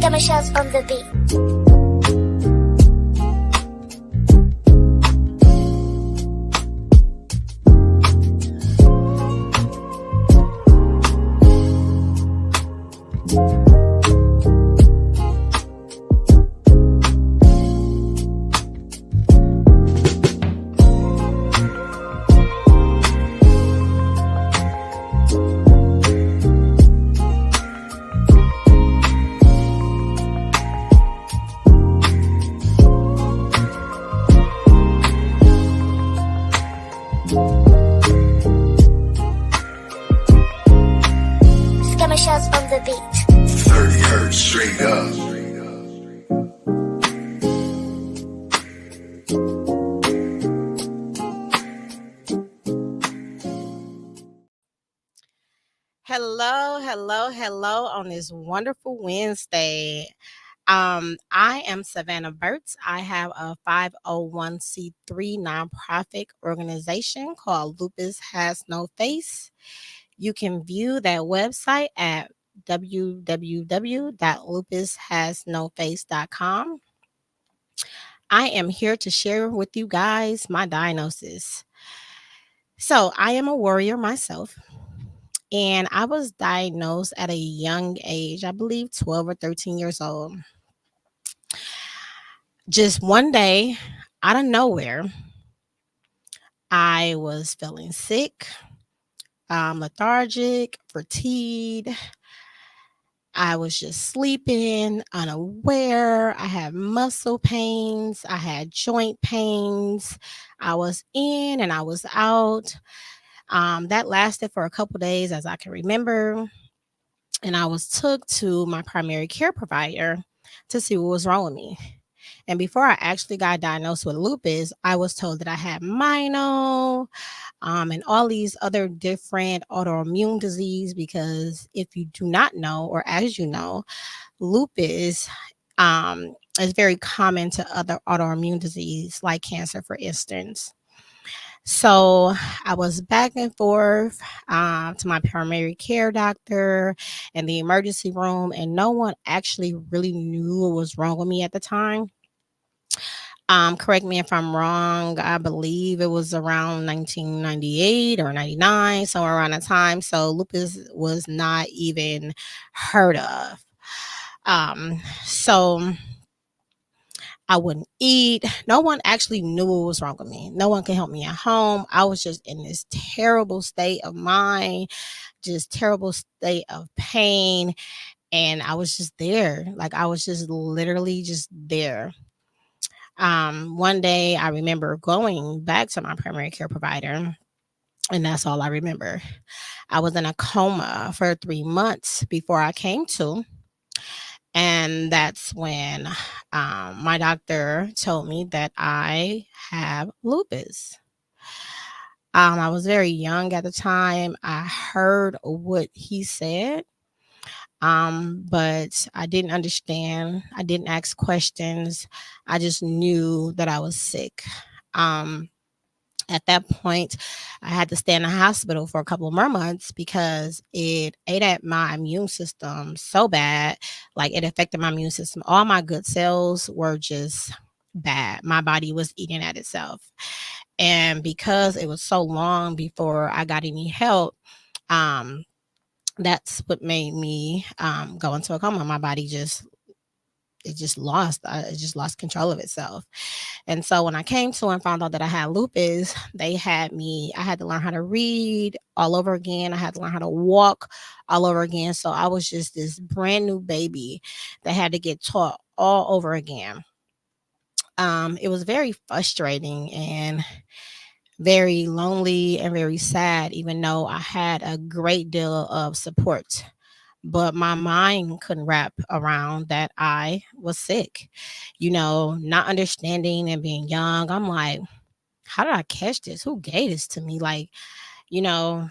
Skirmishes on the beat. Skirmishes on the beat. 30 hertz straight up. Hello on this wonderful Wednesday. I am Savannah Burks. I have a 501c3 nonprofit organization called Lupus Has No Face. You can view that website at www.lupushasnoface.com. I am here to share with you guys my diagnosis. So, I am a warrior myself, and I was diagnosed at a young age, I believe 12 or 13 years old. Just one day, out of nowhere, I was feeling sick, lethargic, fatigued. I was just sleeping, unaware. I had muscle pains. I had joint pains. I was in and I was out. That lasted for a couple days, as I can remember. And I was took to my primary care provider to see what was wrong with me. And before I actually got diagnosed with lupus, I was told that I had mono, and all these other different autoimmune disease. Because if you do not know, or as you know, lupus is very common to other autoimmune disease like cancer, for instance. So I was back and forth to my primary care doctor and the emergency room, and no one actually really knew what was wrong with me at the time. Correct me if I'm wrong. I believe it was around 1998 or 99, somewhere around that time. So lupus was not even heard of. So I wouldn't eat. No one actually knew what was wrong with me. No one could help me at home. I was just in this terrible state of mind, just terrible state of pain. And I was just there. Like, I was just literally just there. One day I remember going back to my primary care provider, and that's all I remember. I was in a coma for 3 months before I came to. And that's when my doctor told me that I have lupus. I was very young at the time. I heard what he said, but I didn't understand. I didn't ask questions. I just knew that I was sick. Um, at that point, I had to stay in the hospital for a couple more months because it ate at my immune system so bad. Like, it affected my immune system. All my good cells were just bad. My body was eating at itself. And because it was so long before I got any help, um, that's what made me go into a coma. My body just it just lost control of itself. And so when I came to and found out that I had lupus, I had to learn how to read all over again. I had to learn how to walk all over again. So I was just this brand new baby that had to get taught all over again. It was very frustrating and very lonely and very sad, even though I had a great deal of support. But my mind couldn't wrap around that I was sick, not understanding and being young. I'm like, how did I catch this? Who gave this to me? Like, you know,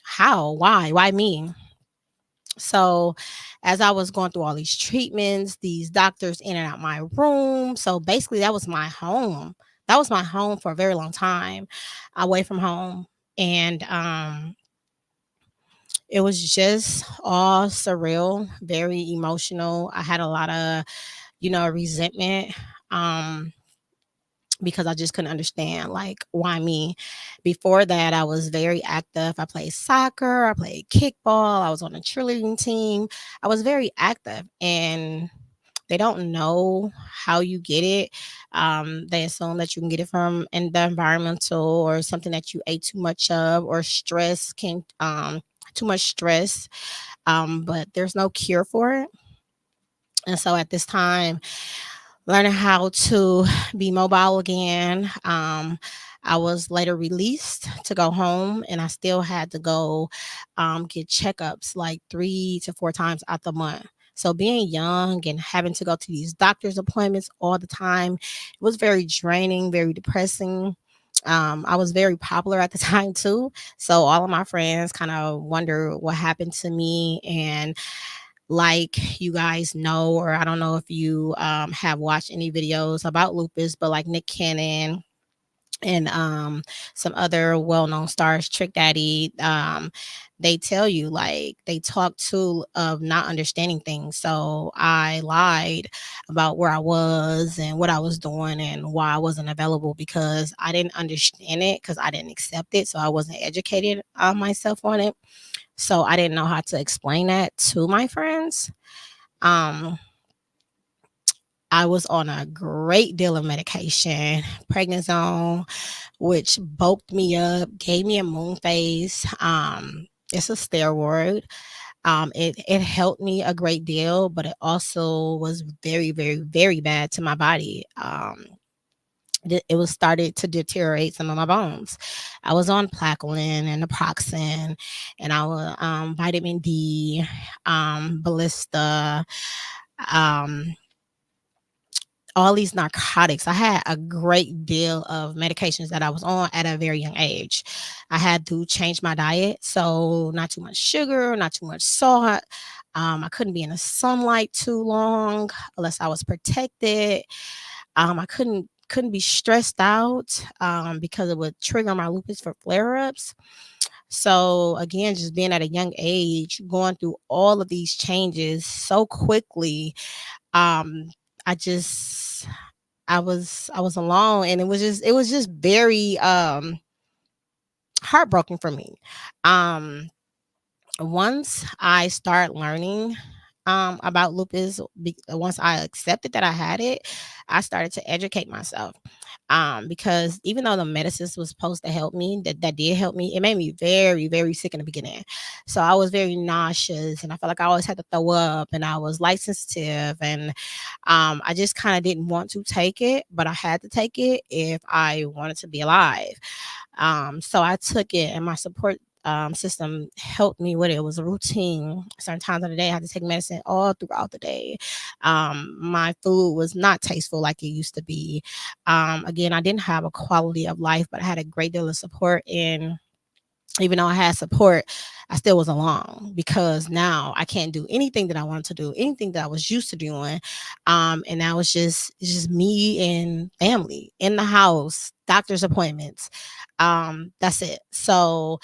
how? Why me? So, as I was going through all these treatments, these doctors in and out my room. So basically, that was my home. That was my home for a very long time, away from home. And It was just all surreal, very emotional. I had a lot of, resentment. Um, because I just couldn't understand, like, why me? Before that, I was very active. I played soccer, I played kickball, I was on a cheerleading team. I was very active, and they don't know how you get it. They assume that you can get it from the environmental, or something that you ate too much of, or stress can too much stress. But there's no cure for it. And so at this time, learning how to be mobile again. I was later released to go home, and I still had to go get checkups like 3 to 4 times out the month. So being young and having to go to these doctor's appointments all the time, it was very draining, very depressing. I was very popular at the time too. So all of my friends kind of wonder what happened to me. And like you guys know, or I don't know if you have watched any videos about lupus, but like Nick Cannon and some other well-known stars, Trick Daddy, they tell you, like, they talk to of not understanding things. So I lied about where I was and what I was doing and why I wasn't available, because I didn't understand it, because I didn't accept it. So I wasn't educated myself on it. So I didn't know how to explain that to my friends. Um, I was on a great deal of medication, prednisone, which bulked me up, gave me a moon face. It's a steroid. It helped me a great deal, but it also was very, very, very bad to my body. It was started to deteriorate some of my bones. I was on plaquenil and naproxen, and I was vitamin D, ballista, um, all these narcotics. I had a great deal of medications that I was on at a very young age. I had to change my diet, so not too much sugar, not too much salt. I couldn't be in the sunlight too long unless I was protected. I couldn't be stressed out because it would trigger my lupus for flare-ups. So again, just being at a young age, going through all of these changes so quickly, um, I just I was alone, and it was just very heartbroken for me. Um, Once I start learning about lupus, once I accepted that I had it, I started to educate myself. Because even though the medicines was supposed to help me, that did help me, it made me very, very sick in the beginning. So I was very nauseous, and I felt like I always had to throw up, and I was light sensitive, and I just kind of didn't want to take it, but I had to take it if I wanted to be alive. So I took it, and my support system helped me with it. It was a routine. Certain times of the day, I had to take medicine all throughout the day. My food was not tasteful like it used to be. Again, I didn't have a quality of life, but I had a great deal of support. And even though I had support, I still was alone, because now I can't do anything that I wanted to do, anything that I was used to doing. And now it's just me and family in the house, doctor's appointments. That's it. So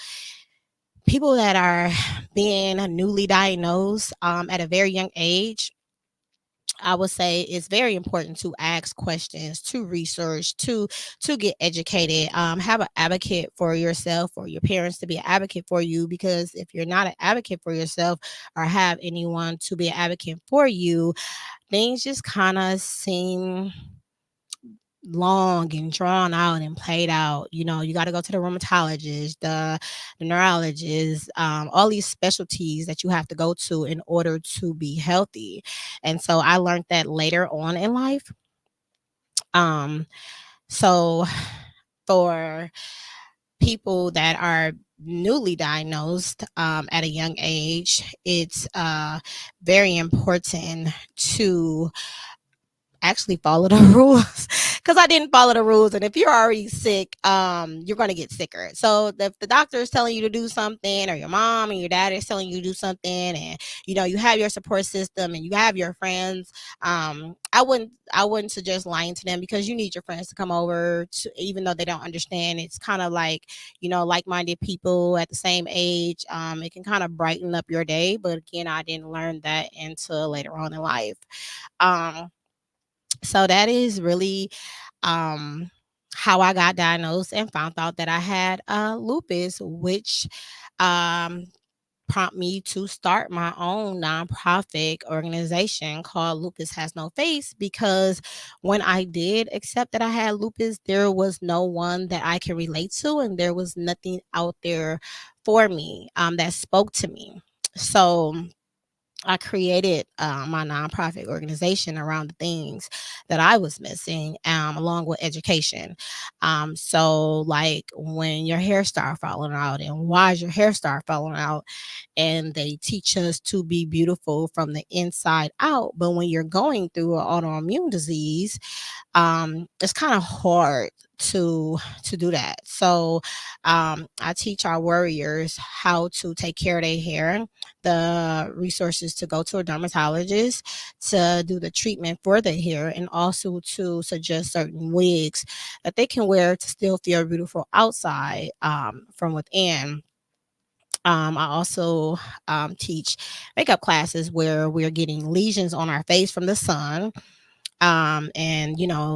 people that are being newly diagnosed at a very young age, I would say it's very important to ask questions, to research, to get educated. Have an advocate for yourself, or your parents to be an advocate for you. Because if you're not an advocate for yourself, or have anyone to be an advocate for you, things just kind of seem long and drawn out and played out. You got to go to the rheumatologist, the neurologist, all these specialties that you have to go to in order to be healthy. And so I learned that later on in life. Um, so for people that are newly diagnosed at a young age, it's very important to actually follow the rules, because I didn't follow the rules. And if you're already sick, you're going to get sicker. So if the doctor is telling you to do something, or your mom and your dad is telling you to do something, and you have your support system and you have your friends, I wouldn't suggest lying to them, because you need your friends to come over to, even though they don't understand. It's kind of like, like-minded people at the same age. It can kind of brighten up your day. But again, I didn't learn that until later on in life. Um, so that is really um how I got diagnosed and found out that I had lupus, which um prompt me to start my own nonprofit organization called Lupus Has No Face, because when I did accept that I had lupus, there was no one that I can relate to, and there was nothing out there for me that spoke to me. So I created my nonprofit organization around the things that I was missing, along with education. So, like, when your hair start falling out, and why is your hair start falling out, and they teach us to be beautiful from the inside out. But when you're going through an autoimmune disease, it's kind of hard to do that. So I teach our warriors how to take care of their hair, the resources to go to a dermatologist to do the treatment for their hair, and also to suggest certain wigs that they can wear to still feel beautiful outside, from within. I also teach makeup classes where we're getting lesions on our face from the sun, and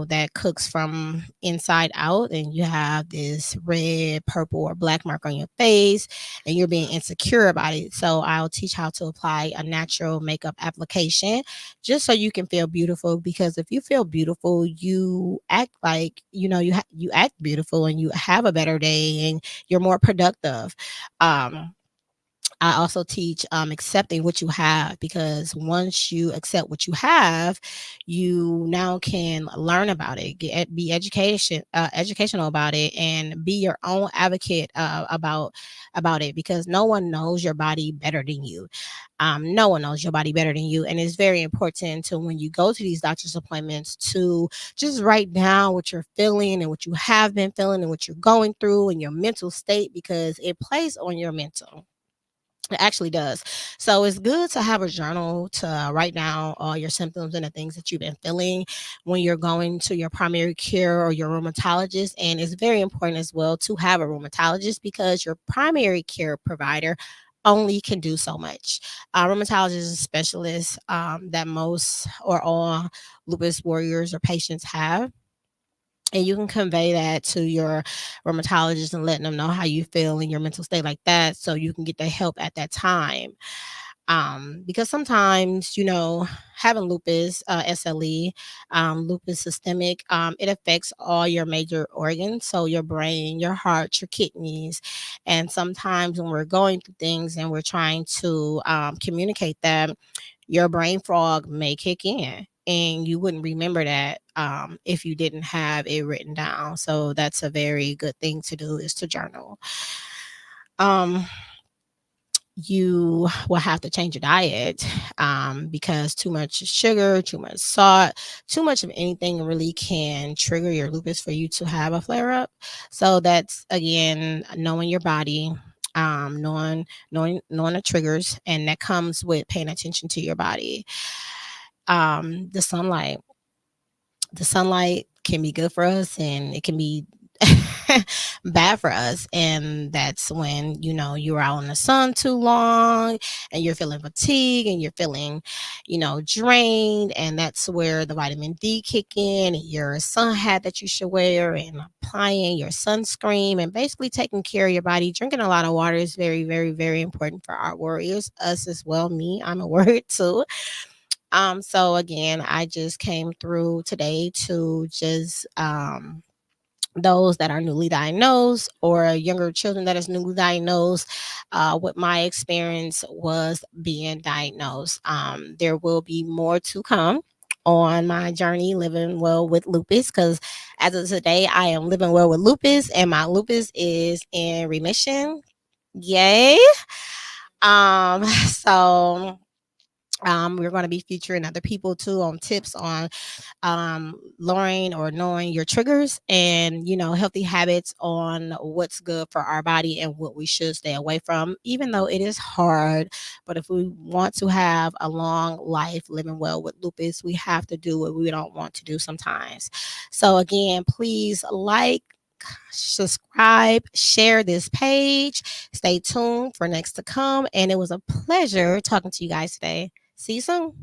that cooks from inside out, and you have this red, purple, or black mark on your face, and you're being insecure about it. So I'll teach how to apply a natural makeup application, just so you can feel beautiful. Because if you feel beautiful, you act like, you act beautiful, and you have a better day, and you're more productive. I also teach accepting what you have, because once you accept what you have, you now can learn about it, be educational about it, and be your own advocate about it, because no one knows your body better than you. No one knows your body better than you, and it's very important to, when you go to these doctor's appointments, to just write down what you're feeling and what you have been feeling and what you're going through and your mental state, because it plays on your mental. It actually does. So it's good to have a journal to write down all your symptoms and the things that you've been feeling when you're going to your primary care or your rheumatologist. And it's very important as well to have a rheumatologist, because your primary care provider only can do so much. Rheumatologist is a specialist that most or all lupus warriors or patients have, and you can convey that to your rheumatologist and letting them know how you feel in your mental state, like that, so you can get the help at that time. Because sometimes, having lupus, SLE, lupus systemic, it affects all your major organs, so your brain, your heart, your kidneys. And sometimes when we're going through things and we're trying to communicate that, your brain fog may kick in, and you wouldn't remember that if you didn't have it written down. So that's a very good thing to do, is to journal. Um, you will have to change your diet, because too much sugar, too much salt, too much of anything really can trigger your lupus for you to have a flare up. So that's, again, knowing your body, knowing the triggers, and that comes with paying attention to your body. The sunlight. The sunlight can be good for us, and it can be bad for us. And that's when, you're out in the sun too long, and you're feeling fatigued, and you're feeling, drained. And that's where the vitamin D kick in, and your sun hat that you should wear, and applying your sunscreen, and basically taking care of your body. Drinking a lot of water is very, very, very important for our warriors, us as well. Me, I'm a warrior too. So again, I just came through today to just those that are newly diagnosed, or younger children that is newly diagnosed, what my experience was being diagnosed. There will be more to come on my journey living well with lupus, because as of today, I am living well with lupus, and my lupus is in remission. Yay. So We're going to be featuring other people too on tips on lowering or knowing your triggers and, healthy habits on what's good for our body and what we should stay away from, even though it is hard. But if we want to have a long life living well with lupus, we have to do what we don't want to do sometimes. So, again, please subscribe, share this page. Stay tuned for next to come. And it was a pleasure talking to you guys today. See you soon.